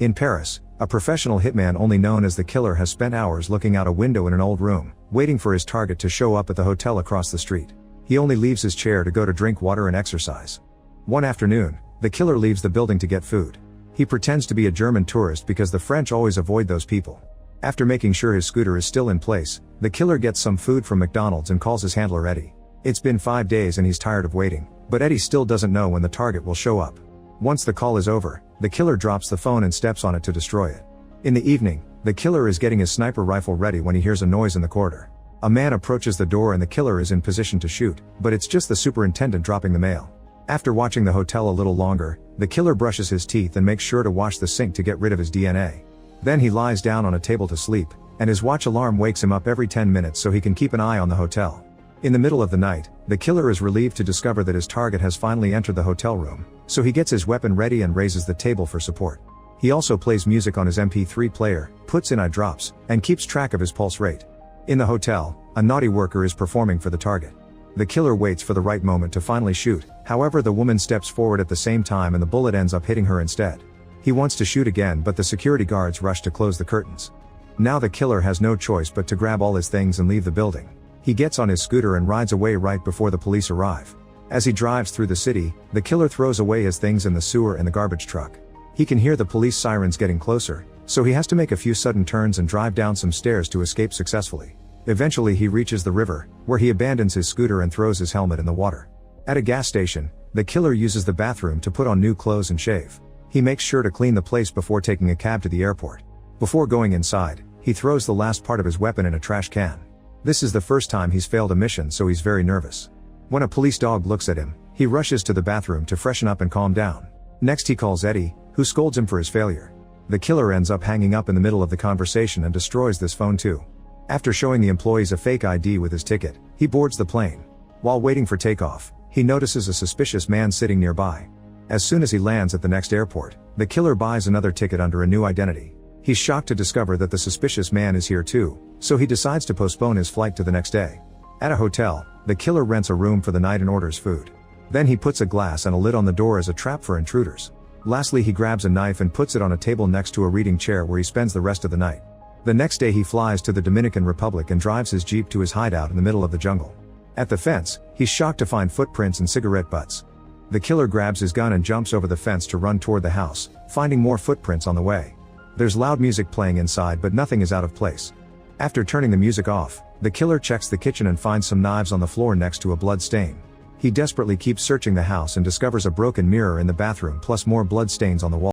In Paris, a professional hitman only known as the Killer has spent hours looking out a window in an old room, waiting for his target to show up at the hotel across the street. He only leaves his chair to go to drink water and exercise. One afternoon, the Killer leaves the building to get food. He pretends to be a German tourist because the French always avoid those people. After making sure his scooter is still in place, the Killer gets some food from McDonald's and calls his handler Eddie. It's been 5 days and he's tired of waiting, but Eddie still doesn't know when the target will show up. Once the call is over, the Killer drops the phone and steps on it to destroy it. In the evening, the Killer is getting his sniper rifle ready when he hears a noise in the corridor. A man approaches the door and the Killer is in position to shoot, but it's just the superintendent dropping the mail. After watching the hotel a little longer, the Killer brushes his teeth and makes sure to wash the sink to get rid of his DNA. Then he lies down on a table to sleep, and his watch alarm wakes him up every 10 minutes so he can keep an eye on the hotel. In the middle of the night, the Killer is relieved to discover that his target has finally entered the hotel room, so he gets his weapon ready and raises the table for support. He also plays music on his MP3 player, puts in eye drops, and keeps track of his pulse rate. In the hotel, a naughty worker is performing for the target. The Killer waits for the right moment to finally shoot, however the woman steps forward at the same time and the bullet ends up hitting her instead. He wants to shoot again but the security guards rush to close the curtains. Now the Killer has no choice but to grab all his things and leave the building. He gets on his scooter and rides away right before the police arrive. As he drives through the city, the Killer throws away his things in the sewer and the garbage truck. He can hear the police sirens getting closer, so he has to make a few sudden turns and drive down some stairs to escape successfully. Eventually he reaches the river, where he abandons his scooter and throws his helmet in the water. At a gas station, the Killer uses the bathroom to put on new clothes and shave. He makes sure to clean the place before taking a cab to the airport. Before going inside, he throws the last part of his weapon in a trash can. This is the first time he's failed a mission, so he's very nervous. When a police dog looks at him, he rushes to the bathroom to freshen up and calm down. Next he calls Eddie, who scolds him for his failure. The Killer ends up hanging up in the middle of the conversation and destroys this phone too. After showing the employees a fake ID with his ticket, he boards the plane. While waiting for takeoff, he notices a suspicious man sitting nearby. As soon as he lands at the next airport, the Killer buys another ticket under a new identity. He's shocked to discover that the suspicious man is here too, so he decides to postpone his flight to the next day. At a hotel, the Killer rents a room for the night and orders food. Then he puts a glass and a lid on the door as a trap for intruders. Lastly, he grabs a knife and puts it on a table next to a reading chair where he spends the rest of the night. The next day he flies to the Dominican Republic and drives his Jeep to his hideout in the middle of the jungle. At the fence, he's shocked to find footprints and cigarette butts. The Killer grabs his gun and jumps over the fence to run toward the house, finding more footprints on the way. There's loud music playing inside but nothing is out of place. After turning the music off, the Killer checks the kitchen and finds some knives on the floor next to a blood stain. He desperately keeps searching the house and discovers a broken mirror in the bathroom plus more blood stains on the wall.